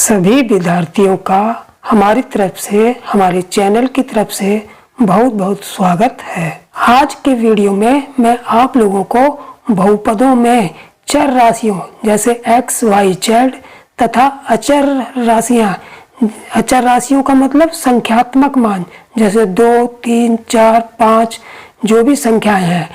सभी विद्यार्थियों का हमारी तरफ से, हमारे चैनल की तरफ से बहुत बहुत स्वागत है। आज के वीडियो में मैं आप लोगों को बहुपदों में चर राशियों जैसे x, y, z तथा अचर राशियों का मतलब संख्यात्मक मान जैसे 2, 3, 4, 5 जो भी संख्याएं हैं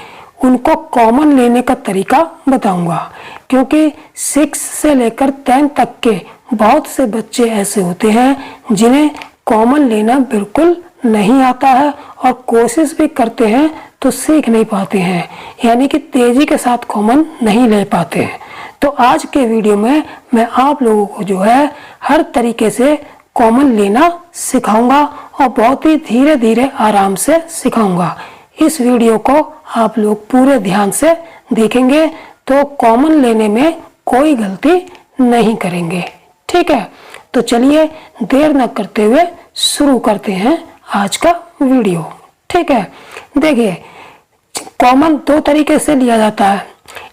उनको कॉमन लेने का तरीका बताऊंगा, क्योंकि 6 से लेकर 10 तक के बहुत से बच्चे ऐसे होते हैं जिन्हें कॉमन लेना बिल्कुल नहीं आता है और कोशिश भी करते हैं तो सीख नहीं पाते हैं, यानी कि तेजी के साथ कॉमन नहीं ले पाते हैं। तो आज के वीडियो में मैं आप लोगों को जो है हर तरीके से कॉमन लेना सिखाऊंगा और बहुत ही धीरे धीरे आराम से सिखाऊंगा। इस वीडियो को आप लोग पूरे ध्यान से देखेंगे तो कॉमन लेने में कोई गलती नहीं करेंगे, ठीक है। तो चलिए देर न करते हुए शुरू करते हैं आज का वीडियो, ठीक है। देखिए, कॉमन दो तरीके से लिया जाता है।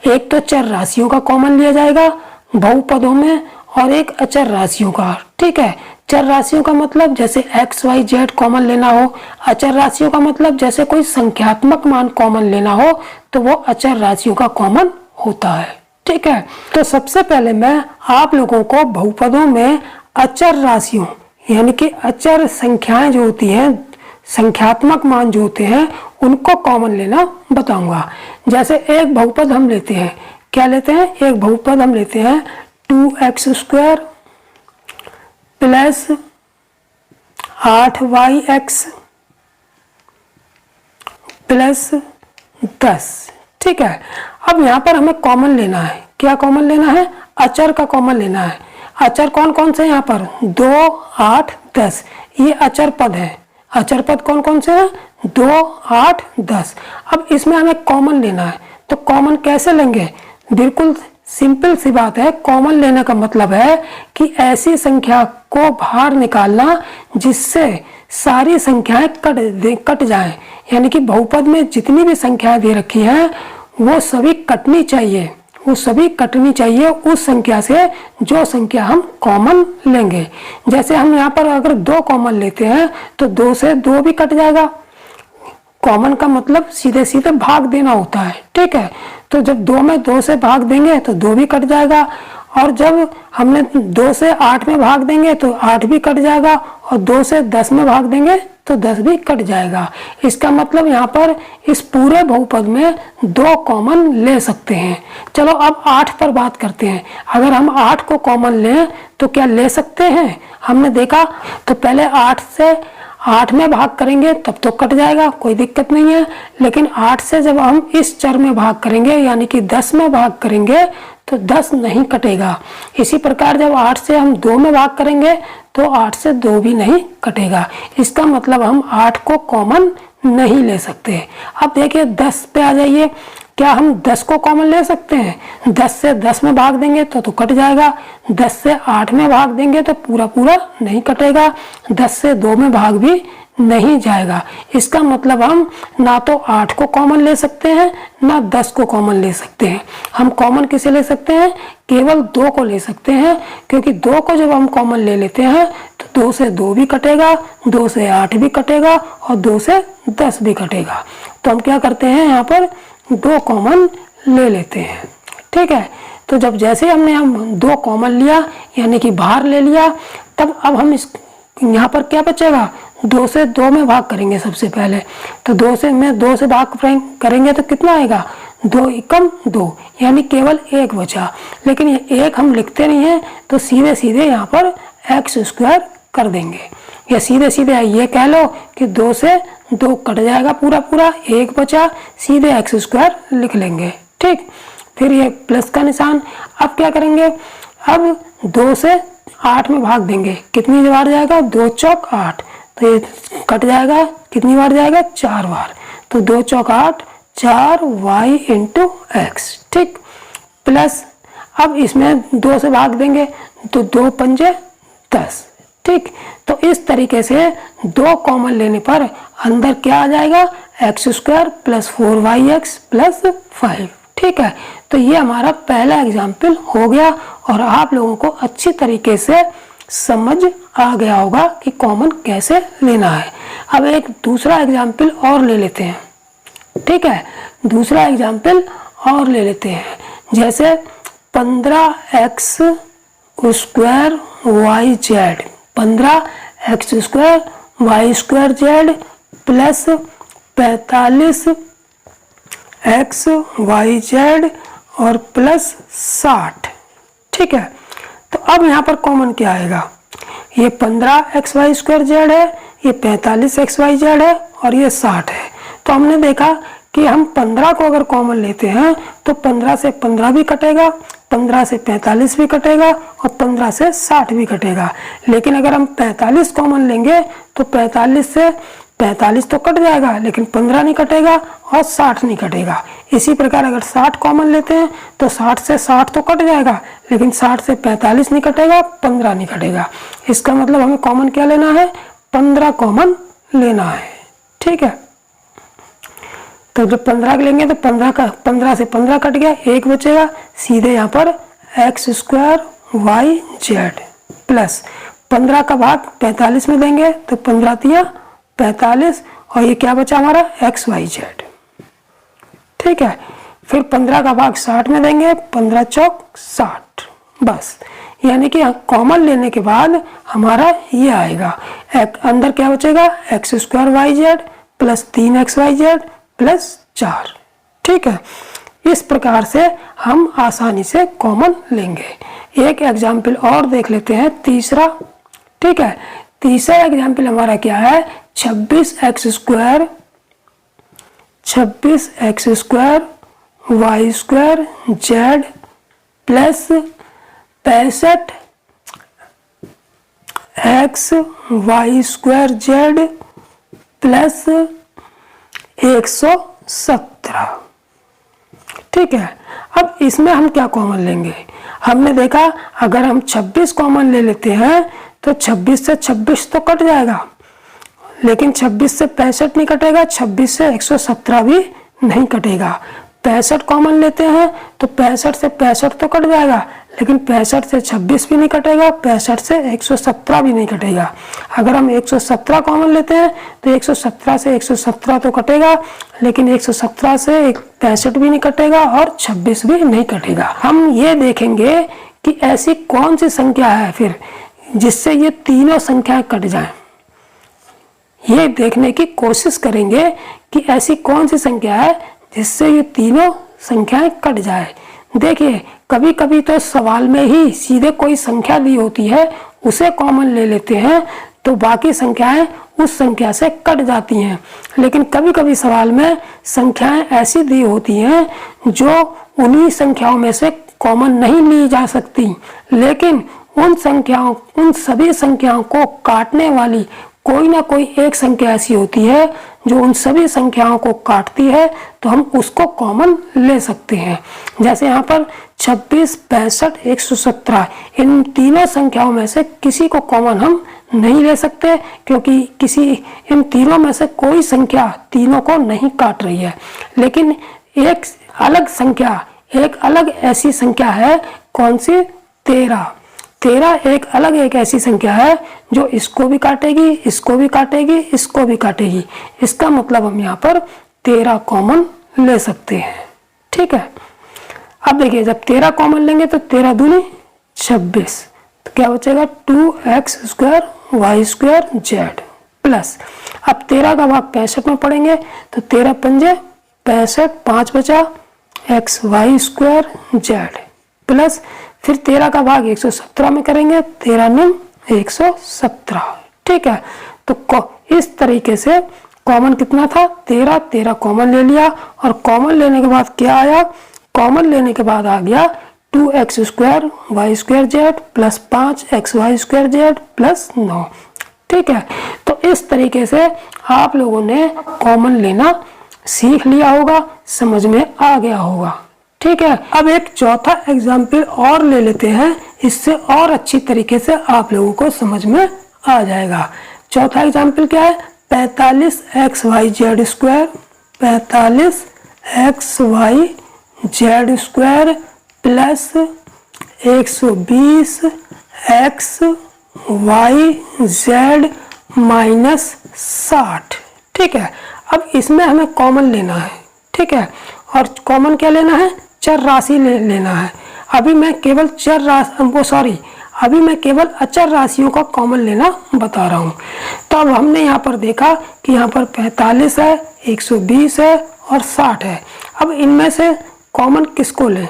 एक तो चर राशियों का कॉमन लिया जाएगा बहुपदों में और एक अचर राशियों का, ठीक है। चर राशियों का मतलब जैसे x, y, z कॉमन लेना हो, अचर राशियों का मतलब जैसे कोई संख्यात्मक मान कॉमन लेना हो तो वो अचर राशियों का कॉमन होता है, ठीक है। तो सबसे पहले मैं आप लोगों को बहुपदों में अचर राशियों यानी कि अचर संख्याएं जो होती हैं, संख्यात्मक मान जो होते हैं उनको कॉमन लेना बताऊंगा। जैसे एक बहुपद हम लेते हैं, क्या लेते हैं? एक बहुपद हम लेते हैं 2x² प्लस 8y(x) प्लस 10, ठीक है। अब यहाँ पर हमें कॉमन लेना है। क्या कॉमन लेना है? अचर का कॉमन लेना है। अचर कौन कौन से? यहाँ पर 2, 8, 10 ये अचर पद है। अचर पद कौन कौन से हैं? 2, 8, 10। अब इसमें हमें कॉमन लेना है, तो कॉमन कैसे लेंगे? बिल्कुल सिंपल सी बात है। कॉमन लेने का मतलब है कि ऐसी संख्या को बाहर निकालना जिससे सारी संख्याएं कट जाएं, यानी कि बहुपद में जितनी भी संख्याएं दे रखी हैं वो सभी कटनी चाहिए, वो सभी कटनी चाहिए उस संख्या से जो संख्या हम कॉमन लेंगे। जैसे हम यहाँ पर अगर 2 कॉमन लेते हैं तो 2 से 2 भी कट जाएगा। कॉमन का मतलब सीधे सीधे भाग देना होता है, ठीक है। तो जब 2 में 2 से भाग देंगे तो 2 भी कट जाएगा, और जब हमने 2 से 8 में भाग देंगे तो 8 भी कट जाएगा, और 2 से 10 में भाग देंगे तो 10 भी कट जाएगा। इसका मतलब यहाँ पर इस पूरे बहुपद में 2 कॉमन ले सकते हैं। चलो अब 8 पर बात करते हैं। अगर हम 8 को कॉमन लें तो क्या ले सकते हैं? हमने देखा तो पहले 8 से 8 में भाग करेंगे तब तो कट जाएगा, कोई दिक्कत नहीं है। लेकिन 8 से जब हम इस चर में भाग करेंगे यानी कि 10 में भाग करेंगे तो 10 नहीं कटेगा। इसी प्रकार जब 8 से हम 2 में भाग करेंगे तो 8 से 2 भी नहीं कटेगा। इसका मतलब हम 8 को कॉमन नहीं ले सकते। अब देखिए 10 पे आ जाइए। क्या हम 10 को कॉमन ले सकते हैं? 10 से 10 में भाग देंगे तो कट जाएगा। 10 से 8 में भाग देंगे तो पूरा पूरा नहीं कटेगा। 10 से 2 में भाग भी नहीं जाएगा। इसका मतलब हम ना तो 8 को कॉमन ले सकते हैं ना 10 को कॉमन ले सकते हैं। हम कॉमन किसे ले सकते हैं? केवल 2 को ले सकते हैं, क्योंकि 2 को जब हम कॉमन ले लेते हैं तो 2 से 2 भी कटेगा, 2 से 8 भी कटेगा और 2 से 10 भी कटेगा। तो हम क्या करते हैं, यहाँ पर 2 कॉमन ले लेते हैं, ठीक है। तो जब जैसे हम 2 कॉमन लिया यानी कि बाहर ले लिया, तब अब हम इस यहाँ पर क्या बचेगा? 2 से 2 में भाग करेंगे सबसे पहले। तो 2 से भाग करेंगे तो कितना आएगा? 2 एकम 2, यानी केवल 1 बचा। लेकिन ये 1 हम लिखते नहीं है तो सीधे सीधे यहाँ पर x² कर देंगे, या सीधे सीधे ये कह लो कि 2 से 2 कट जाएगा, पूरा पूरा 1 बचा, सीधे x² लिख लेंगे, ठीक। फिर ये प्लस का निशान। अब क्या करेंगे? अब 2 से 8 में भाग देंगे, कितनी बार जाएगा? 2 चौक 8, तो ये कट जाएगा, कितनी बार जाएगा? 4 बार। तो 2 चौक 8, 4y × x, ठीक। प्लस अब इसमें 2 से भाग देंगे तो 2 पंजे 10, ठीक। तो इस तरीके से 2 कॉमन लेने पर अंदर क्या आ जाएगा? x² प्लस 4yx प्लस 5, ठीक है। तो ये हमारा पहला एग्जाम्पल हो गया और आप लोगों को अच्छी तरीके से समझ आ गया होगा कि कॉमन कैसे लेना है। अब एक दूसरा एग्जाम्पल और ले लेते हैं, ठीक है, दूसरा एग्जाम्पल और ले लेते हैं। जैसे 15x square Y Z, 15x square Y square Z plus 45x Y Z और प्लस 60, ठीक है। तो अब यहाँ पर कॉमन क्या आएगा, ये 15x वाई स्क्वायर जेड है, ये 45x वाई जेड है और ये 60 है। तो हमने देखा कि हम 15 को अगर कॉमन लेते हैं तो 15 से 15 भी कटेगा, 15 से 45 भी कटेगा और 15 से 60 भी कटेगा। लेकिन अगर हम 45 कॉमन लेंगे तो 45 से 45 तो कट जाएगा लेकिन 15 नहीं कटेगा और 60 नहीं कटेगा। इसी प्रकार अगर 60 कॉमन लेते हैं तो 60 से 60 तो कट जाएगा लेकिन 60 से 45 नहीं कटेगा, 15 नहीं कटेगा। इसका मतलब हमें कॉमन क्या लेना है, 15 कॉमन लेना है, ठीक है। तो जब 15 लेंगे तो 15 से 15 कट गया, एक बचेगा, सीधे यहाँ पर X square Y Z plus 15 का भाग 45 में देंगे तो 15 तिया 45 और ये क्या बचा हमारा एक्स वाई जेड, ठीक है। फिर 15 का भाग 60 में देंगे, 15 चौक 60, बस। यानी कि कॉमन लेने के बाद हमारा ये आएगा, अंदर क्या बचेगा, X square Y Z plus 3x Y Z plus 4, ठीक है। इस प्रकार से हम आसानी से कॉमन लेंगे। एक एग्जाम्पल और देख लेते हैं, तीसरा, ठीक है। तीसरा एग्जाम्पल हमारा क्या है, 26x square Y square Z plus 65x Y square Z plus 117, ठीक है। अब इसमें हम क्या कॉमन लेंगे, हमने देखा अगर हम 26 कॉमन ले लेते हैं तो 26 से 26 तो कट जाएगा लेकिन 26 से 65 नहीं कटेगा, 26 से 117 भी नहीं कटेगा। 65 कॉमन लेते हैं तो 65 से 65 तो कट जाएगा लेकिन 65 से 26 भी नहीं कटेगा, 65 से 117 भी नहीं कटेगा। अगर हम 117 कॉमन लेते हैं तो 117 से 117 तो कटेगा लेकिन 117 से 65 भी नहीं कटेगा और 26 भी नहीं कटेगा। हम ये देखेंगे कि ऐसी कौन सी संख्या है फिर जिससे ये तीनों संख्याएं कट जाएं। ये देखने की कोशिश करेंगे कि ऐसी कौन सी संख्या है जिससे ये तीनों संख्याएं कट जाए। देखिए कभी कभी तो सवाल में ही सीधे कोई संख्या दी होती है, उसे कॉमन ले लेते हैं तो बाकी संख्याएं उस संख्या से कट जाती हैं। लेकिन कभी कभी सवाल में संख्याएं ऐसी दी होती हैं जो उन्हीं संख्याओं में से कॉमन नहीं ली जा सकती, लेकिन उन सभी संख्याओं को काटने वाली कोई ना कोई एक संख्या ऐसी होती है जो उन सभी संख्याओं को काटती है, तो हम उसको कॉमन ले सकते हैं। जैसे यहाँ पर 26, 65, 117, इन तीनों संख्याओं में से किसी को कॉमन हम नहीं ले सकते क्योंकि इन तीनों में से कोई संख्या तीनों को नहीं काट रही है। लेकिन एक अलग ऐसी संख्या है, कौन सी, 13 एक ऐसी संख्या है जो इसको भी काटेगी, इसको भी काटेगी, इसको भी काटेगी। इसका मतलब हम यहाँ पर 13 कॉमन ले सकते हैं, ठीक है। अब देखिए जब 13 कॉमन लेंगे तो 13 दूनी 26, तो क्या बचेगा 2x square Y square Z plus, अब 13 का भाग 65 में पढ़ेंगे तो 13 पंजे 65, 5 बचा X Y square Z plus, फिर 13 का भाग 117 में करेंगे, 13 निम 117, ठीक है। तो इस तरीके से कॉमन कितना था, 13 कॉमन ले लिया और कॉमन लेने के बाद क्या आया, कॉमन लेने के बाद आ गया 2x square Y square Z plus 5x Y square Z plus 9, ठीक है। तो इस तरीके से आप लोगों ने कॉमन लेना सीख लिया होगा, समझ में आ गया होगा, ठीक है। अब एक चौथा एग्जाम्पल और ले लेते हैं, इससे और अच्छी तरीके से आप लोगों को समझ में आ जाएगा। चौथा एग्जाम्पल क्या है, 45x Y Z square, 45x Y Z square plus 120x Y Z minus 60। ठीक है, अब इसमें हमें कॉमन लेना है। ठीक है, और कॉमन क्या लेना है, चर राशि लेना है। अभी मैं केवल अभी मैं केवल अचर राशियों का कॉमन लेना बता रहा हूँ। तो अब हमने यहाँ पर देखा कि यहाँ पर 45 है, 120 है और 60 है। अब इनमें से कॉमन किसको लें?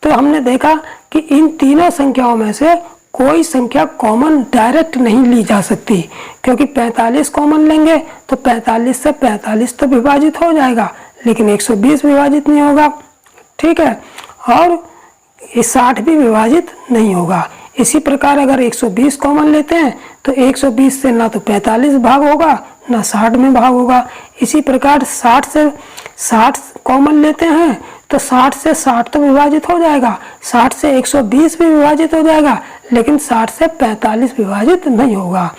तो हमने देखा कि इन तीनों संख्याओं में से कोई संख्या कॉमन डायरेक्ट नहीं ली जा सकती, क्योंकि 45 कॉमन लेंगे तो 45 से 45 तो विभाजित हो जाएगा, लेकिन 120 विभाजित नहीं होगा। ठीक है, और ये 60 भी विभाजित नहीं होगा। इसी प्रकार अगर 120 कॉमन लेते हैं तो 120 से ना तो 45 भाग होगा ना 60 में भाग होगा। इसी प्रकार 60 से 60 कॉमन लेते हैं तो 60 से 60 तो विभाजित हो जाएगा, 60 से 120 भी विभाजित हो जाएगा, लेकिन 60 से 45 विभाजित नहीं होगा।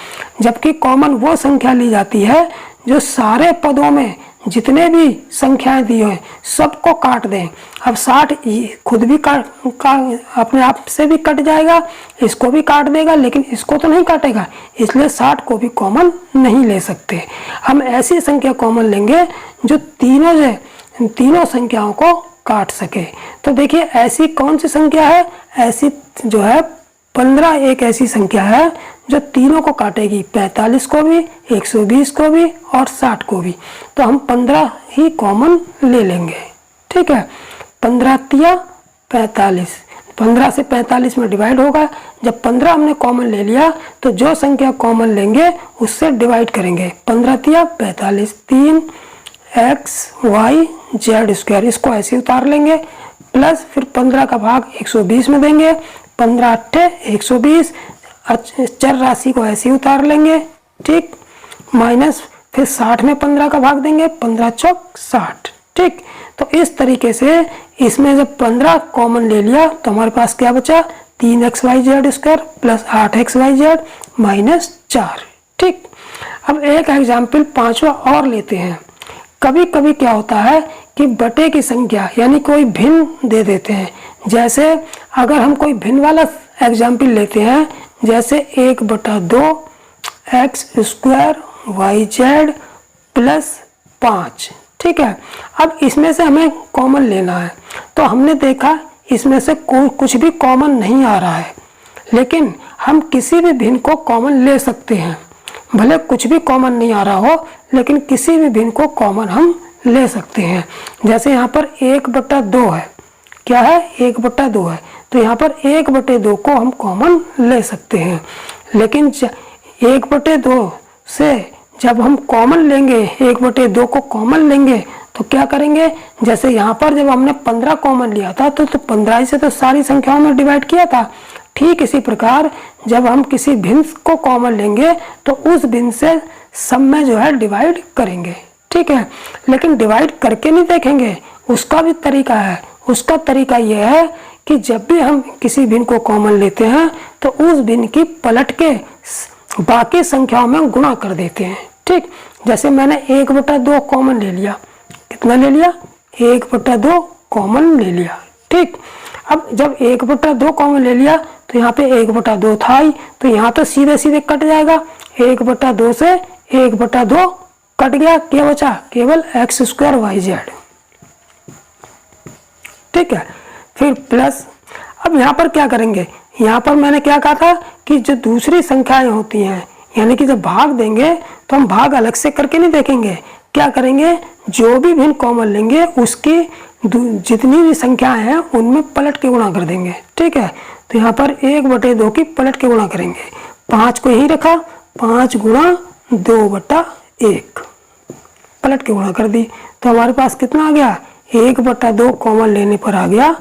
जबकि कॉमन वो संख्या ली जाती है जो सारे पदों में जितने भी संख्याएं दी हैं सबको काट दें। अब 60 खुद भी अपने आप से भी कट जाएगा, इसको भी काट देगा, लेकिन इसको तो नहीं काटेगा, इसलिए 60 को भी कॉमन नहीं ले सकते। हम ऐसी संख्या कॉमन लेंगे जो तीनों संख्याओं को काट सके। तो देखिए ऐसी कौन सी संख्या है, ऐसी जो है 15 एक ऐसी संख्या है जो तीनों को काटेगी, 45 को भी, 120 को भी और 60 को भी। तो हम 15 ही कॉमन ले लेंगे। ठीक है, 15 तिया 45, 15 से 45 में डिवाइड होगा। जब 15 हमने कॉमन ले लिया तो जो संख्या कॉमन लेंगे उससे डिवाइड करेंगे। 15 तिया 45, 3 एक्स वाई जेड स्क्वायर, इसको ऐसे उतार लेंगे, प्लस फिर 15 का भाग 120 में देंगे, 15 अट्ठे 120, चर राशि को ऐसे ही उतार लेंगे। ठीक, माइनस फिर 60 में 15 का भाग देंगे, 15 चौक 60। ठीक, तो इस तरीके से इसमें जब 15 कॉमन ले लिया तो हमारे पास क्या बचा, 3xyz square plus 8xyz minus 4। ठीक, अब एक एग्जाम्पल 5वां और लेते हैं। कभी कभी क्या होता है कि बटे की संख्या यानी कोई भिन्न दे देते हैं। जैसे अगर हम कोई भिन्न वाला एग्जाम्पल लेते हैं, जैसे 1/2 X square Y Z plus 5। ठीक है, अब इसमें से हमें कॉमन लेना है। तो हमने देखा इसमें से कुछ भी कॉमन नहीं आ रहा है, लेकिन हम किसी भी भिन्न को कॉमन ले सकते हैं। भले कुछ भी कॉमन नहीं आ रहा हो, लेकिन किसी भी भिन्न को कॉमन हम ले सकते हैं। जैसे यहाँ पर 1/2 है, क्या है, 1/2 है, तो यहाँ पर 1/2 को हम कॉमन ले सकते हैं। लेकिन 1/2 से जब हम कॉमन लेंगे, 1/2 को कॉमन लेंगे तो क्या करेंगे, जैसे यहाँ पर जब हमने 15 कॉमन लिया था तो 15 से तो सारी संख्याओं में डिवाइड किया था। ठीक इसी प्रकार जब हम किसी भिन्न को कॉमन लेंगे तो उस भिन्न से सब में जो है डिवाइड करेंगे। ठीक है, लेकिन डिवाइड करके नहीं देखेंगे, उसका भी तरीका है। उसका तरीका यह है कि जब भी हम किसी भिन्न को कॉमन लेते हैं तो उस भिन्न की पलट के बाकी संख्याओं में गुणा कर देते हैं। ठीक, जैसे मैंने 1/2 कॉमन ले लिया, कितना ले लिया, 1/2 कॉमन ले लिया। ठीक, अब जब 1/2 कॉमन ले लिया तो यहाँ पे 1/2 था ही, तो यहाँ तो सीधे सीधे कट जाएगा। 1/2 से 1/2 कट गया, क्या बचा, केवल एक्स स्क्वायर वाई जेड। ठीक है, फिर प्लस, अब यहाँ पर क्या करेंगे, यहाँ पर मैंने क्या कहा था कि जो दूसरी संख्याएं होती हैं, यानी कि जब भाग देंगे तो हम भाग अलग से करके नहीं देखेंगे, क्या करेंगे, जो भी भिन्न कॉमन लेंगे उसकी जितनी भी संख्याएं हैं उनमें पलट के गुणा कर देंगे। ठीक है, तो यहाँ पर 1/2 की पलट के गुणा करेंगे, 5 को यही रखा, 5 गुणा 2/1 पलट के गुणा कर दी, तो हमारे पास कितना आ गया, 1/2 कॉमन लेने पर आ गया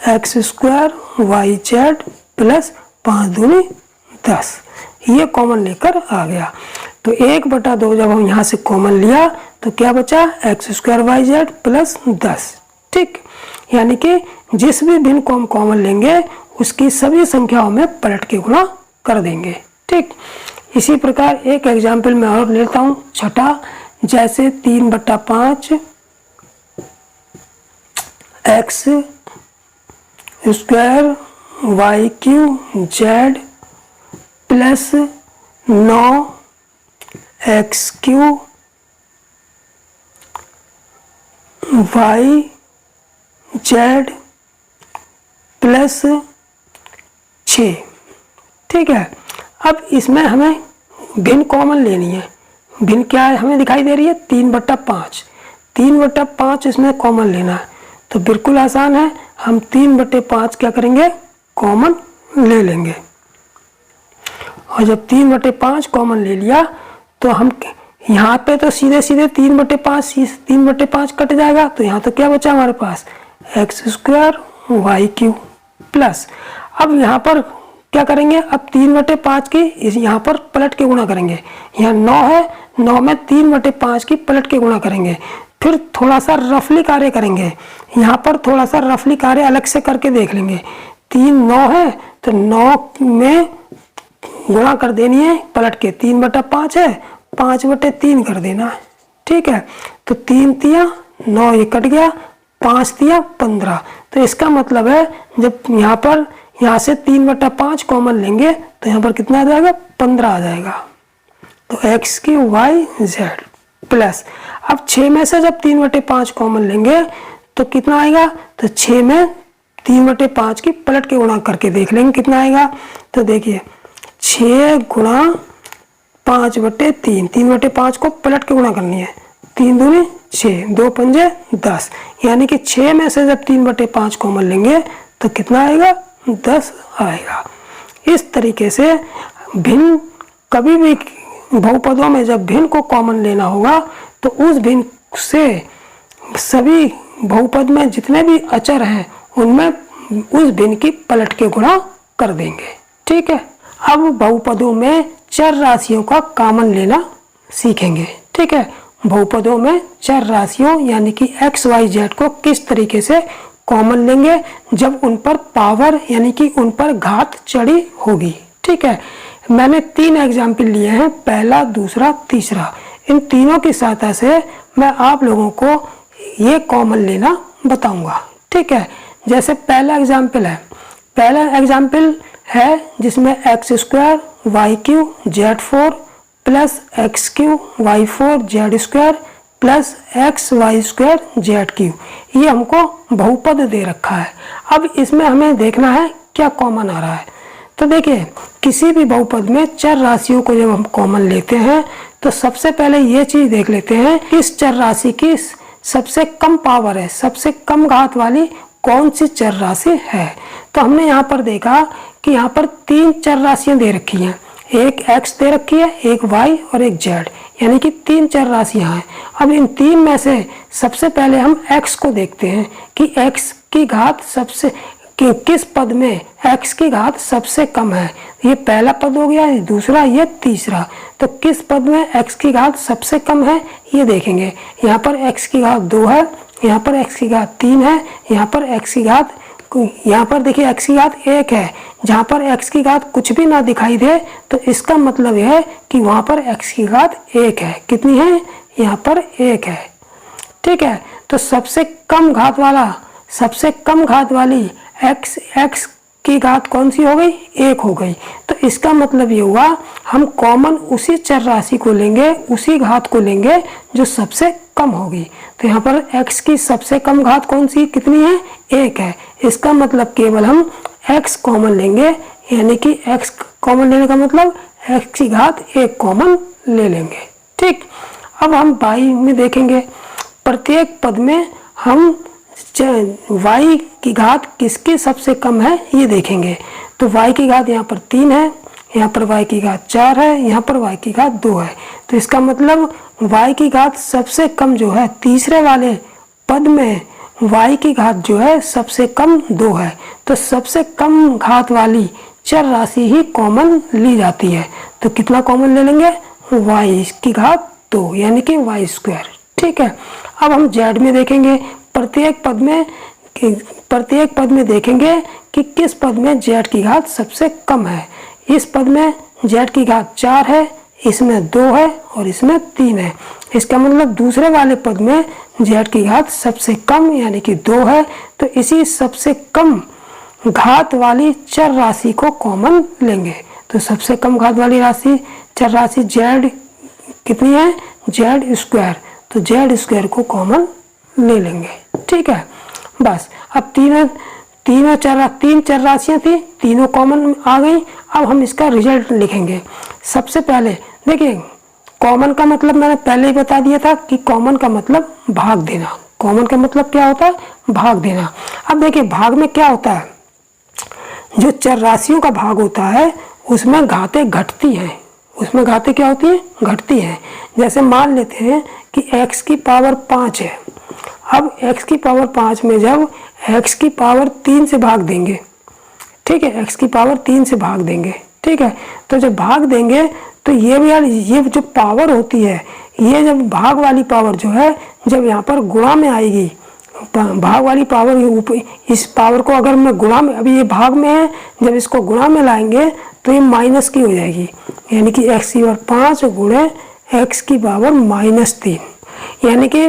X square Y Z plus 5 दूनी 10, ये कॉमन लेकर आ गया। तो 1/2 जब हम यहाँ से कॉमन लिया तो क्या बचा, X square Y Z plus 10। ठीक, यानी कि जिस भी भिन्न को हम कॉमन लेंगे उसकी सभी संख्याओं में पलट के गुणा कर देंगे। ठीक, इसी प्रकार एक एग्जाम्पल मैं और लेता हूँ, छठा, जैसे 3/5 X square Y Q Z plus 9x³ YZ plus 6। ठीक है, अब इसमें हमें भिन्न कॉमन लेनी है। भिन्न क्या है हमें दिखाई दे रही है 3/5। 3/5 इसमें कॉमन लेना है, तो बिल्कुल आसान है, हम 3/5 क्या करेंगे कॉमन ले लेंगे। और जब 3/5 कॉमन ले लिया तो हम यहाँ पे तो सीधे सीधे 3/5 कट जाएगा, तो यहाँ तो क्या बचा हमारे पास x² y³ प्लस। अब यहाँ पर क्या करेंगे, अब 3/5 की यहाँ पर पलट के गुणा करेंगे। यहाँ 9 है, 9 में 3/5 की पलट के गुणा करेंगे। फिर थोड़ा सा रफली कार्य करेंगे, यहाँ पर थोड़ा सा रफली कार्य अलग से करके देख लेंगे। 3 9 है तो 9 में गुणा कर देनी है पलट के, 3/5 है 5/3 कर देना है। ठीक है, तो 3 तिया 9 ये कट गया, 5 तिया 15। तो इसका मतलब है जब यहाँ से 3/5 कॉमन लेंगे तो यहाँ पर कितना आ जाएगा 15 आ जाएगा। तो x³ YZ प्लस, अब 6 में से जब 3/5 कॉमन लेंगे तो कितना आएगा, तो 6 में 3/5 की पलट के गुणा करके देख लेंगे कितना आएगा। तो देखिए 6 गुणा 5/3, 3/5 को पलट के गुणा करनी है, 3 दूनी 6, 2 पंजे 10, यानी कि 6 में से जब 3/5 कॉमन लेंगे तो कितना आएगा 10 आएगा। इस तरीके से भिन्न कभी भी बहुपदों में जब भिन्न को कॉमन लेना होगा तो उस भिन्न से सभी बहुपद में जितने भी अचर हैं उनमें उस भिन्न की पलट के गुणा कर देंगे। ठीक है, अब बहुपदों में चर राशियों का कॉमन लेना सीखेंगे। ठीक है, बहुपदों में चर राशियों यानी कि x y z को किस तरीके से कॉमन लेंगे जब उन पर पावर यानी कि उन पर घात चढ़ी होगी। ठीक है, मैंने 3 एग्जाम्पल लिए हैं, पहला दूसरा तीसरा। इन तीनों की सहायता से मैं आप लोगों को ये कॉमन लेना बताऊंगा। ठीक है, जैसे पहला एग्जाम्पल है जिसमें x² y³ z4 plus x³ y4 z² plus xy² z³। ये हमको बहुपद दे रखा है। अब इसमें हमें देखना है क्या कॉमन आ रहा है। तो देखिए किसी भी बहुपद में चर राशियों को जब हम कॉमन लेते हैं तो सबसे पहले ये चीज देख लेते हैं कि इस चर राशि की सबसे कम पावर है, सबसे कम घात वाली कौन सी चर राशि है। तो हमने यहाँ पर देखा कि यहाँ पर 3 चर राशियां दे रखी हैं, एक x दे रखी है, एक y और एक z, यानी कि 3 चर राशियां हैं। अब इन 3 में से सबसे पहले हम x को देखते हैं कि x की घात किस पद में x की घात सबसे कम है। ये पहला पद हो गया, ये दूसरा, ये तीसरा। तो किस पद में x की घात सबसे कम है ये देखेंगे। यहाँ पर x की घात 2 है, यहाँ पर x की घात 3 है, यहाँ पर x की घात, यहाँ पर देखिए x की घात 1 है। जहाँ पर x की घात कुछ भी ना दिखाई दे तो इसका मतलब यह है कि वहाँ पर x की घात 1 है। कितनी है, यहाँ पर 1 है। ठीक है, तो सबसे कम घात वाली x की घात कौन सी हो गई, 1 हो गई। तो इसका मतलब ये हुआ हम कॉमन उसी चर राशि को लेंगे, उसी घात को लेंगे जो सबसे कम होगी। तो यहाँ पर x की सबसे कम घात कौन सी कितनी है, 1 है। इसका मतलब केवल हम x कॉमन लेंगे, यानी कि x कॉमन लेने का मतलब x की घात 1 कॉमन ले लेंगे। ठीक, अब हम y में देखेंगे, प्रत्येक पद में हम y की घात किसकी सबसे कम है ये देखेंगे। तो y की घात यहाँ पर 3 है, यहाँ पर y की घात 4 है, यहाँ पर y की घात 2 है। तो इसका मतलब y की घात सबसे कम जो है तीसरे वाले पद में y की घात जो है सबसे कम 2 है। तो सबसे कम घात वाली चर राशि ही कॉमन ली जाती है। तो कितना कॉमन ले लेंगे, y की घात 2 यानी कि y²। ठीक है, अब हम z में देखेंगे, प्रत्येक पद में देखेंगे कि किस पद में z की घात सबसे कम है। इस पद में z की घात 4 है, इसमें 2 है और इसमें 3 है। इसका मतलब दूसरे वाले पद में z की घात सबसे कम यानी कि 2 है। तो इसी सबसे कम घात वाली चर राशि को कॉमन लेंगे। तो सबसे कम घात वाली राशि चर राशि z कितनी है, z स्क्वायर, तो z स्क्वायर को कॉमन ले लेंगे। ठीक है, बस अब तीन चर राशियाँ थी, तीनों कॉमन आ गई। अब हम इसका रिजल्ट लिखेंगे। सबसे पहले देखिए, कॉमन का मतलब मैंने पहले ही बता दिया था कि कॉमन का मतलब भाग देना। कॉमन का मतलब क्या होता है, भाग देना। अब देखिए भाग में क्या होता है, जो चर राशियों का भाग होता है उसमें घातें घटती हैं, उसमें घातें क्या होती हैं, घटती हैं। जैसे मान लेते हैं कि x की पावर 5 है। अब x की पावर 5 में जब x की पावर 3 से भाग देंगे, ठीक है, x की पावर 3 से भाग देंगे, ठीक है, तो जब भाग देंगे तो ये भी यार, ये जो पावर होती है, ये जब भाग वाली पावर जो है जब यहाँ पर गुणा में आएगी, भाग वाली पावर इस पावर को अगर मैं गुणा में, अभी ये भाग में है, जब इसको गुणा में लाएंगे तो ये माइनस की हो जाएगी, यानी कि x की पावर 5 गुणे x की पावर -3। यानी कि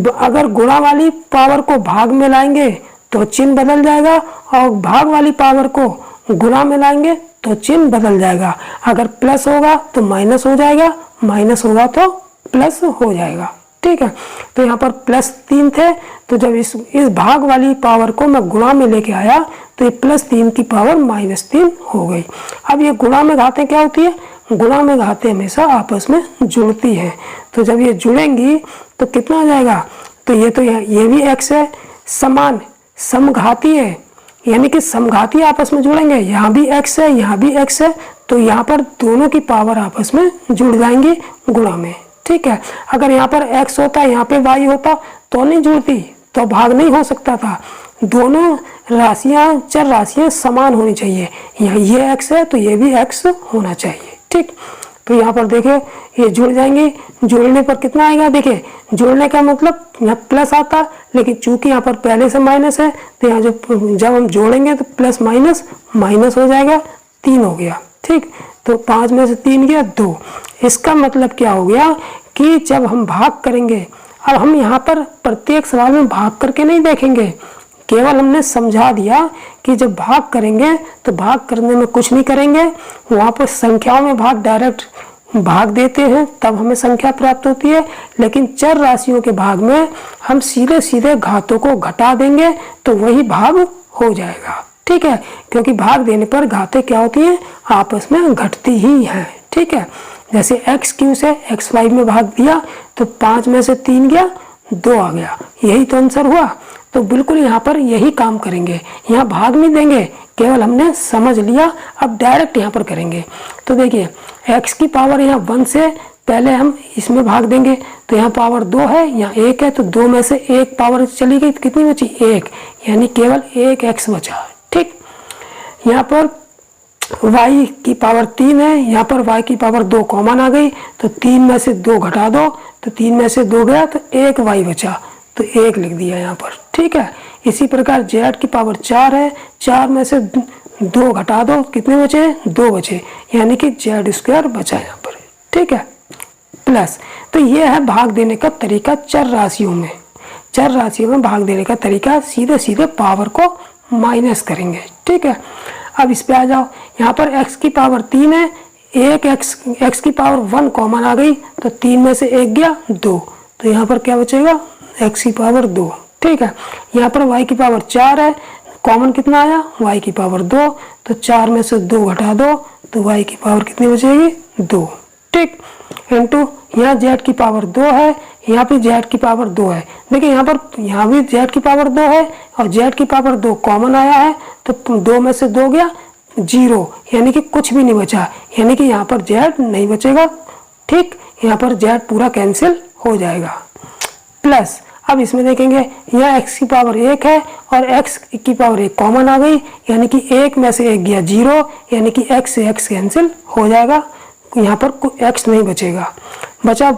अगर गुणा वाली पावर को भाग में लाएंगे तो चिन्ह बदल जाएगा, और भाग वाली पावर को गुणा में लाएंगे तो चिन्ह बदल जाएगा। अगर प्लस होगा तो माइनस हो जाएगा, माइनस होगा तो प्लस हो जाएगा। ठीक है, तो यहाँ पर +3 थे, तो जब इस भाग वाली पावर को मैं गुणा में लेके आया तो ये +3 की पावर -3 हो गई। अब ये गुणा में घातें क्या होती है, गुणा में घातें हमेशा आपस में जुड़ती हैं। तो जब ये जुड़ेंगी तो कितना आ जाएगा, तो ये भी x है, समान समघाती है, यानी कि समघाती आपस में जुड़ेंगे। यहाँ भी x है, यहाँ भी x है, तो यहाँ पर दोनों की पावर आपस में जुड़ जाएंगी गुणा में। ठीक है, अगर यहाँ पर x होता, यहाँ पे y होता तो नहीं जुड़ती, तो भाग नहीं हो सकता था। दोनों राशियाँ, चर राशियाँ समान होनी चाहिए। यहाँ ये x है तो ये भी x होना चाहिए। ठीक, तो यहाँ पर देखिए ये जुड़ जाएंगे, जुड़ने पर कितना आएगा, देखिए जुड़ने का मतलब यहाँ प्लस आता, लेकिन चूंकि यहाँ पर पहले से माइनस है तो यहाँ जब हम जोड़ेंगे तो प्लस माइनस माइनस हो जाएगा, 3 हो गया। ठीक, तो 5 में से 3 गया 2। इसका मतलब क्या हो गया कि जब हम भाग करेंगे, अब हम यहाँ पर प्रत्येक सवाल में भाग करके नहीं देखेंगे, केवल हमने समझा दिया कि जब भाग करेंगे तो भाग करने में कुछ नहीं करेंगे, वहाँ पर संख्याओं में डायरेक्ट भाग देते हैं, तब हमें संख्या प्राप्त होती है। लेकिन चर राशियों के भाग में हम सीधे सीधे घातों को घटा देंगे तो वही भाग हो जाएगा। ठीक है, क्योंकि भाग देने पर घातें क्या होती हैं, आपस में घटती ही हैं। ठीक है, जैसे x3 से x5 में भाग दिया तो 5 में से 3 गया, 2 आ गया, यही तो आंसर हुआ। तो बिल्कुल यहाँ पर यही काम करेंगे, यहाँ भाग नहीं देंगे, केवल हमने समझ लिया। अब डायरेक्ट यहाँ पर करेंगे। तो देखिए x की पावर यहाँ 1 से पहले हम इसमें भाग देंगे, तो यहाँ पावर 2 है, यहाँ 1 है, तो 2 में से 1 पावर चली गई तो कितनी बची, 1, यानी केवल 1 x बचा। ठीक, यहाँ पर y की पावर 3 है, यहाँ पर y की पावर 2 कॉमन आ गई, तो 3 में से 2 घटा दो, तो 3 में से 2 गया तो 1 y बचा, तो 1 लिख दिया यहाँ पर। ठीक है, इसी प्रकार z की पावर 4 है, 4 में से 2 घटा दो, कितने बचे, 2 बचे, यानी कि z² बचा यहाँ पर। ठीक है, प्लस, तो ये है भाग देने का तरीका चर राशियों में। चर राशियों में भाग देने का तरीका सीधे सीधे पावर को माइनस करेंगे। ठीक है, अब इस पे आ जाओ, यहाँ पर x की पावर 3 है, एक x की पावर 1 कॉमन आ गई, तो 3 में से 1 गया 2, तो यहाँ पर क्या बचेगा, x की पावर 2। ठीक है, यहाँ पर y की पावर 4 है, कॉमन कितना आया, y की पावर 2, तो 4 में से 2 घटा दो, तो y की पावर कितनी बचेगी, 2। ठीक, इनटू यहाँ z की पावर 2 है, यहाँ पे z की पावर 2 है। देखिए यहाँ भी z की पावर 2 है और z की पावर 2 कॉमन आया है, तो 2 में से 2 गया 0, यानी कि कुछ भी नहीं बचा, यानी कि यहाँ पर z नहीं बचेगा। ठीक, यहाँ पर z पूरा कैंसिल हो जाएगा। प्लस, अब इसमें देखेंगे यहाँ x की पावर 1 है और x की पावर 1 कॉमन आ गई, यानी कि 1 में से 1 गया 0, यानी कि x से x कैंसिल हो जाएगा, यहाँ पर x नहीं बचेगा। बचा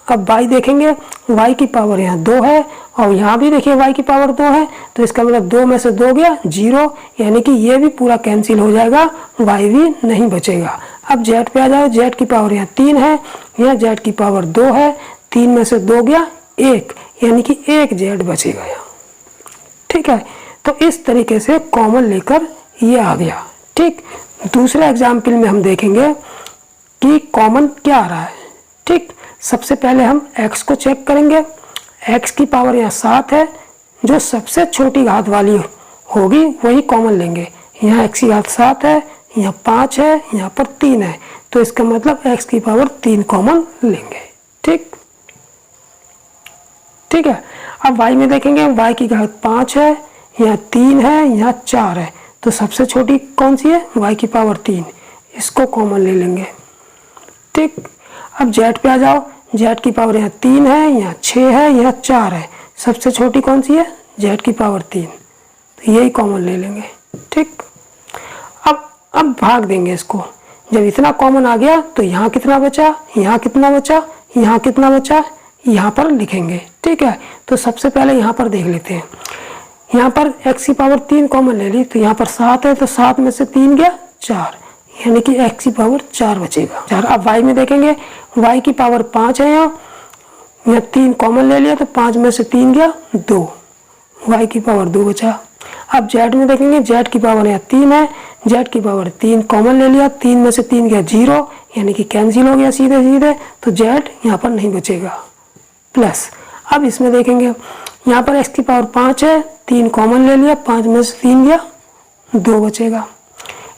अब y देखेंगे, y की पावर यहाँ 2 है और यहाँ भी देखिए y की पावर 2 है, तो इसका मतलब 2 में से 2 गया 0, यानी कि ये भी पूरा कैंसिल हो जाएगा, y भी नहीं बचेगा। अब z पे आ जाओ, z की पावर यहाँ 3 है, यहाँ z की पावर 2 है, 3 में से 2 गया 1, यानी कि 1 z बचेगा यहाँ। ठीक है, तो इस तरीके से कॉमन लेकर ये आ गया। ठीक, दूसरे एग्जाम्पल में हम देखेंगे कि कॉमन क्या आ रहा है। ठीक, सबसे पहले हम x को चेक करेंगे। x की पावर यहाँ 7 है, जो सबसे छोटी घात वाली होगी वही कॉमन लेंगे। यहाँ x की घात 7 है, यहाँ 5 है, यहाँ पर 3 है, तो इसका मतलब x की पावर 3 कॉमन लेंगे। ठीक ठीक है। अब y में देखेंगे, y की घात 5 है, यहाँ 3 है, यहाँ 4 है, तो सबसे छोटी कौन सी है? y की पावर 3, इसको कॉमन ले लेंगे। ठीक, अब z पे आ जाओ, z की पावर यहाँ 3 है, यहाँ 6 है, यहाँ 4 है, सबसे छोटी कौन सी है? z की पावर 3, तो यही कॉमन ले लेंगे। ठीक, अब भाग देंगे इसको। जब इतना कॉमन आ गया तो यहाँ कितना बचा, यहाँ कितना बचा, यहाँ कितना बचा, यहाँ पर लिखेंगे। ठीक है, तो सबसे पहले यहाँ पर देख लेते हैं। यहाँ पर x की पावर 3 कॉमन ले ली, तो यहाँ पर 7 है, तो 7 में से 3 गया 4, यानी कि x की पावर 4 बचेगा। 4। अब y में देखेंगे, y की पावर 5 है, यहाँ 3 कॉमन ले लिया, तो 5 में से 3 गया 2, y की पावर 2 बचा। अब z में देखेंगे, z की पावर यहाँ 3 है, z की पावर 3 कॉमन ले लिया, 3 में से 3 गया 0, यानी कि कैंसिल हो गया सीधे सीधे, तो z यहाँ पर नहीं बचेगा। प्लस अब इसमें देखेंगे, यहाँ पर x की पावर 5 है, 3 कॉमन ले लिया, 5 में से 3 गया 2 बचेगा।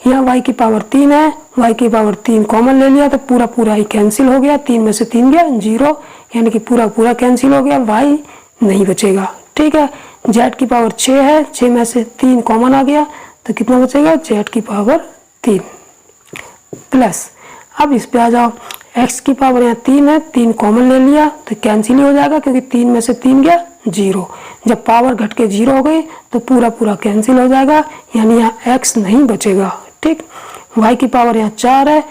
यहाँ y की पावर 3 है, y की पावर 3 कॉमन ले लिया, तो पूरा पूरा ही कैंसिल हो गया, 3 में से 3 गया 0, यानी कि पूरा पूरा कैंसिल हो गया, y नहीं बचेगा। ठीक है, z की पावर 6 है, 6 में से 3 कॉमन आ गया, तो कितना बचेगा? z की पावर 3। प्लस अब इस पे आ जाओ, x की पावर यहाँ 3 है, 3 कॉमन ले लिया, तो कैंसिल ही हो जाएगा, क्योंकि 3 में से 3 गया 0। जब पावर घट के 0 हो गई तो पूरा पूरा कैंसिल हो जाएगा, यानी यहाँ x नहीं बचेगा। ठीक, y की पावर यहाँ 4 है,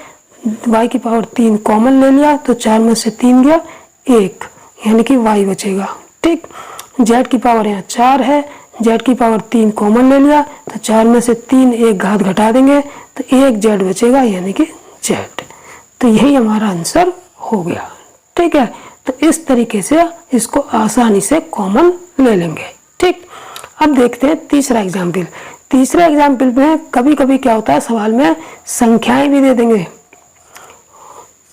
y की पावर 3 कॉमन ले लिया, तो 4 में से 3 गया 1, यानी कि y बचेगा। ठीक, z की पावर यहाँ 4 है, z की पावर 3 कॉमन ले लिया, तो 4 में से 3 एक घात घटा देंगे, तो 1 z बचेगा, यानी कि z। तो यही हमारा आंसर हो गया। ठीक है, तो इस तरीके से इसको आसानी से कॉमन ले लेंगे। ठीक, अब देखते हैं तीसरा एग्जाम्पल। तीसरे एग्जाम्पल में कभी कभी क्या होता है, सवाल में संख्याएं भी दे देंगे,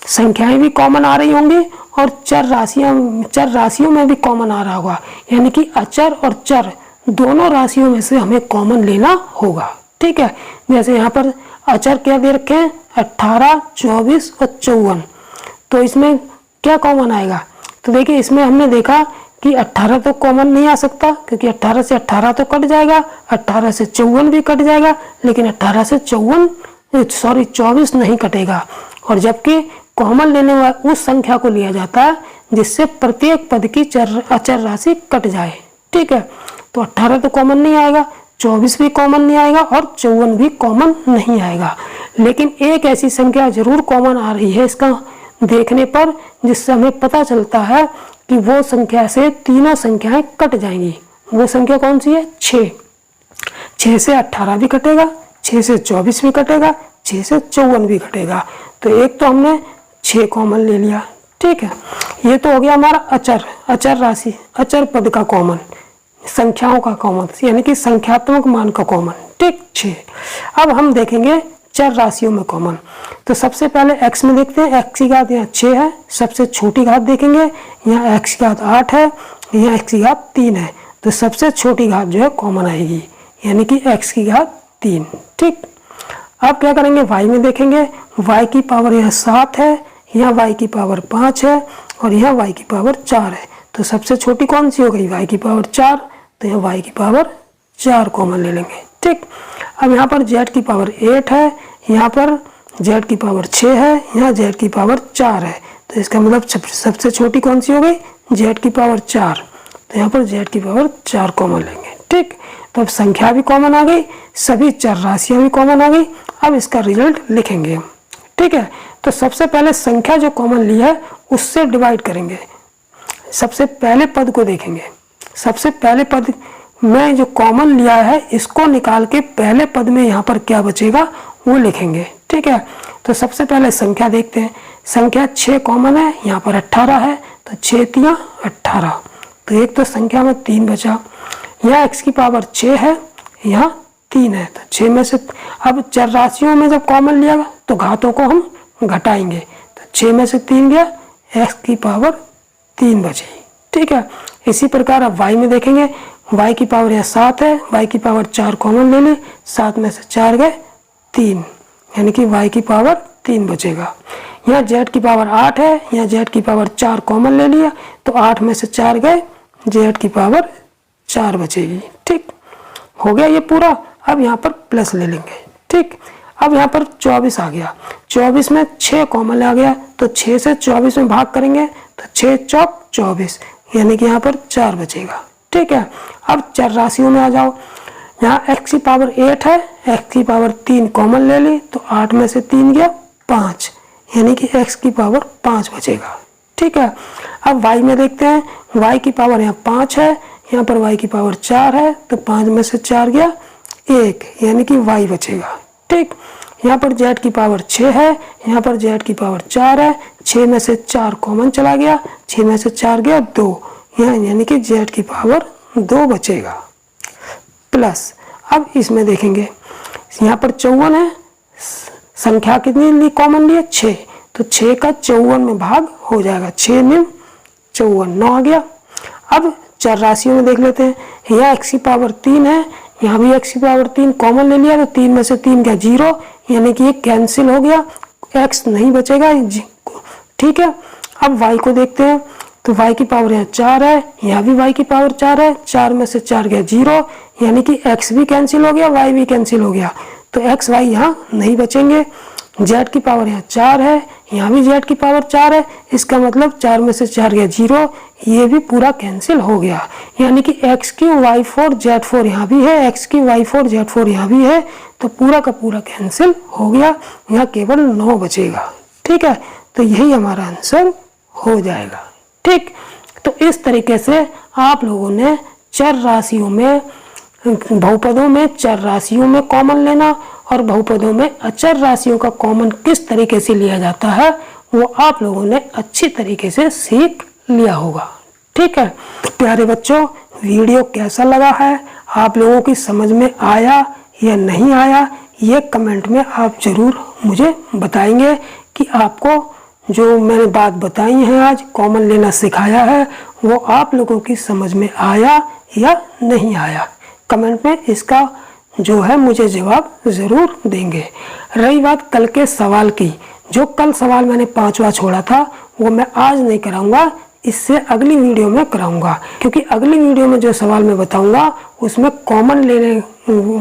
संख्याएं भी कॉमन आ रही होंगी और चर राशियों में भी कॉमन आ रहा होगा, यानी कि अचर और चर दोनों राशियों में से हमें कॉमन लेना होगा। ठीक है, जैसे यहाँ पर अचर क्या दे रखे हैं, 18, 24 और 54, तो इसमें क्या कॉमन आएगा? तो देखिए, इसमें हमने देखा कि 18 तो कॉमन नहीं आ सकता, क्योंकि 18 से 18 तो कट जाएगा, 18 से 54 भी कट जाएगा, लेकिन 18 से 24 नहीं कटेगा। और जबकि कॉमन लेने वाला उस संख्या को लिया जाता है जिससे प्रत्येक पद की अचर राशि कट जाए। ठीक है, तो 18 तो कॉमन नहीं आएगा, 24 भी कॉमन नहीं आएगा और 54 भी कॉमन नहीं आएगा, लेकिन एक ऐसी संख्या जरूर कॉमन आ रही है इसका देखने पर, जिससे हमें पता चलता है कि वो संख्या से तीनों संख्याएं कट जाएंगी। वो संख्या कौन सी है? 6। 6 से 18 भी कटेगा, 6 से 24 भी कटेगा, 6 से 54 भी कटेगा। तो एक तो हमने 6 कॉमन ले लिया। ठीक है, ये तो हो गया हमारा अचर राशि, अचर पद का कॉमन, संख्याओं का कॉमन, यानी कि संख्यात्मक मान का कॉमन। ठीक, 6। अब हम देखेंगे चर राशियों में कॉमन। तो सबसे पहले x में देखते हैं, x की घात यहाँ 6 है, सबसे छोटी घात देखेंगे, यहाँ x की घात 8 है, यहाँ x की घात 3 है, तो सबसे छोटी घात जो है कॉमन आएगी, यानी कि x की घात 3। ठीक, अब क्या करेंगे, y में देखेंगे, y की पावर यहाँ 7 है, यहाँ y की पावर 5 है और यहाँ y की पावर 4 है, तो सबसे छोटी कौन सी हो गई? y की पावर 4, तो यहाँ y की पावर 4 कॉमन ले लेंगे। ठीक, अब यहाँ पर z की पावर 8 है, यहाँ पर z की पावर 6 है, यहाँ z की पावर 4 है, तो इसका मतलब सबसे छोटी कौन सी हो गई? z की पावर 4, तो यहाँ पर z की पावर 4 कॉमन लेंगे। ठीक, तो अब संख्या भी कॉमन आ गई, सभी चर राशियाँ भी कॉमन आ गई। अब इसका रिजल्ट लिखेंगे। ठीक है, तो सबसे पहले संख्या जो कॉमन ली है उससे डिवाइड करेंगे। सबसे पहले पद को देखेंगे, सबसे पहले पद में जो कॉमन लिया है इसको निकाल के पहले पद में यहाँ पर क्या बचेगा वो लिखेंगे। ठीक है, तो सबसे पहले संख्या देखते हैं। संख्या 6 कॉमन है, यहाँ पर 18 है, तो 6 तियां 18, तो एक तो संख्या में 3 बचा। यहाँ x की पावर 6 है, यहाँ 3 है, तो 6 में से अब चर राशियों में जब कॉमन लिया तो घातों को हम घटाएंगे, तो 6 में से 3 गया, x की पावर 3 बचेगी। ठीक है, इसी प्रकार अब y में देखेंगे, y की पावर यहाँ 7 है, y की पावर 4 कॉमन ले ली, 7 में से 4 गए 3, यानी कि y की पावर 3 बचेगा। यहाँ z की पावर 8 है, यहाँ z की पावर 4 कॉमन ले लिया, तो 8 में से 4 गए, z की पावर 4 बचेगी। ठीक हो गया ये पूरा। अब यहाँ पर प्लस ले लेंगे। ठीक, अब यहाँ पर 24 आ गया, 24 में 6 कॉमन आ गया, तो 6 से 24 में भाग करेंगे तो 6 चौक 24, यानी कि यहाँ पर 4 बचेगा। ठीक है, अब चर राशियों में आ जाओ। यहाँ x की पावर 8 है, x की पावर 3 कॉमन ले ली, तो 8 में से 3 गया 5, यानी कि x की पावर 5 बचेगा। ठीक है, अब y में देखते हैं, y की पावर यहाँ 5 है, यहाँ पर y की पावर 4 है, तो 5 में से 4 गया 1, यानी कि y बचेगा। ठीक, यहाँ पर z की पावर 6 है, यहाँ पर z की पावर 4 है, 6 में से 4 कॉमन चला गया, 6 में से 4 गया 2, यानी कि z की पावर 2 बचेगा। प्लस अब इसमें देखेंगे, यहाँ पर 54 है, संख्या कितनी कॉमन ली है 6, तो 6 का 54 में भाग हो जाएगा, 6 में 54, 9 आ गया। अब चर राशियों में देख लेते हैं, यहाँ x की पावर 3 है, यहाँ भी x की पावर 3 कॉमन ले लिया, तो 3 में से 3 गया 0, यानी कि ये कैंसिल हो गया, x नहीं बचेगा। ठीक है, अब y को देखते हैं, तो y की पावर यहाँ 4 है, यहाँ भी y की पावर 4 है, 4 में से 4 गया 0, यानी कि x भी कैंसिल हो गया, y भी कैंसिल हो गया, तो x y यहाँ नहीं बचेंगे। z की पावर यहाँ 4 है, यहाँ भी z की पावर 4 है, इसका मतलब 4 में से 4 गया 0, ये भी पूरा कैंसिल हो गया, यानी कि x की y4 z4 यहाँ भी है, x की y4 z4 यहाँ भी है, तो पूरा का पूरा कैंसिल हो गया, यहाँ केवल 9 बचेगा। ठीक है, तो यही हमारा आंसर हो जाएगा। ठीक, तो इस तरीके से आप लोगों ने चर राशियों में, बहुपदों में चर राशियों में कॉमन लेना और बहुपदों में अचर राशियों का कॉमन किस तरीके से लिया जाता है वो आप लोगों ने अच्छी तरीके से सीख लिया होगा। ठीक है, तो प्यारे बच्चों, वीडियो कैसा लगा है, आप लोगों की समझ में आया या नहीं आया, ये कमेंट में आप जरूर मुझे बताएंगे कि आपको जो मैंने बात बताई है, आज कॉमन लेना सिखाया है, वो आप लोगों की समझ में आया या नहीं आया। कमेंट में इसका जो है मुझे जवाब ज़रूर देंगे। रही बात कल के सवाल की, जो कल सवाल मैंने 5वां छोड़ा था वो मैं आज नहीं कराऊंगा, इससे अगली वीडियो में कराऊंगा, क्योंकि अगली वीडियो में जो सवाल मैं बताऊंगा उसमें कॉमन लेने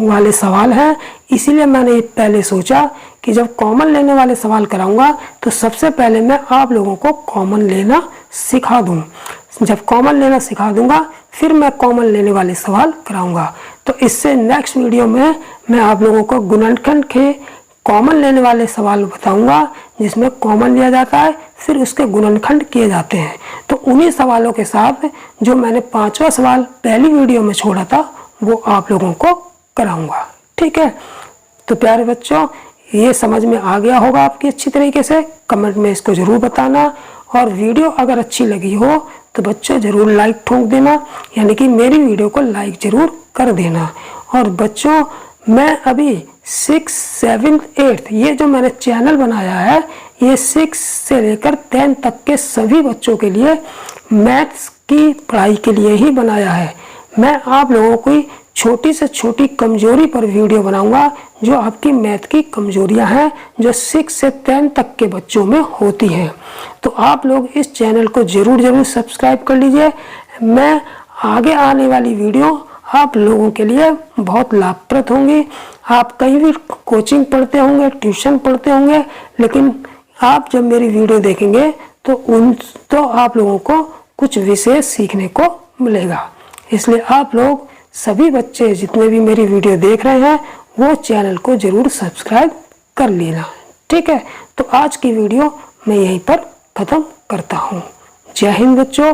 वाले सवाल हैं। इसीलिए मैंने पहले सोचा कि जब कॉमन लेने वाले सवाल कराऊंगा तो सबसे पहले मैं आप लोगों को कॉमन लेना सिखा दूं। जब कॉमन लेना सिखा दूंगा फिर मैं कॉमन लेने वाले सवाल कराऊंगा। तो इससे नेक्स्ट वीडियो में मैं आप लोगों को गुणनखंड के कॉमन लेने वाले सवाल बताऊंगा, जिसमें कॉमन लिया जाता है फिर उसके गुणनखंड किए जाते हैं। तो उन्हीं सवालों के साथ जो मैंने 5वां सवाल पहली वीडियो में छोड़ा था वो आप लोगों को कराऊंगा। ठीक है, तो प्यारे बच्चों, ये समझ में आ गया होगा आपकी अच्छी तरीके से। कमेंट में इसको ज़रूर बताना, और वीडियो अगर अच्छी लगी हो तो बच्चों ज़रूर लाइक ठोक देना, यानी कि मेरी वीडियो को लाइक ज़रूर कर देना। और बच्चों, मैं अभी 6, 7, 8 ये जो मैंने चैनल बनाया है, ये 6 से लेकर 10 तक के सभी बच्चों के लिए मैथ्स की पढ़ाई के लिए ही बनाया है। मैं आप लोगों की छोटी से छोटी कमजोरी पर वीडियो बनाऊंगा, जो आपकी मैथ की कमजोरियां हैं, जो 6 से 10 तक के बच्चों में होती हैं। तो आप लोग इस चैनल को जरूर सब्सक्राइब कर लीजिए। मैं आगे आने वाली वीडियो आप लोगों के लिए बहुत लाभप्रद होंगी। आप कहीं भी कोचिंग पढ़ते होंगे, ट्यूशन पढ़ते होंगे, लेकिन आप जब मेरी वीडियो देखेंगे तो आप लोगों को कुछ विशेष सीखने को मिलेगा। इसलिए आप लोग सभी बच्चे जितने भी मेरी वीडियो देख रहे हैं वो चैनल को जरूर सब्सक्राइब कर लेना। ठीक है, तो आज की वीडियो मैं यहीं पर ख़त्म करता हूँ। जय हिंद बच्चों।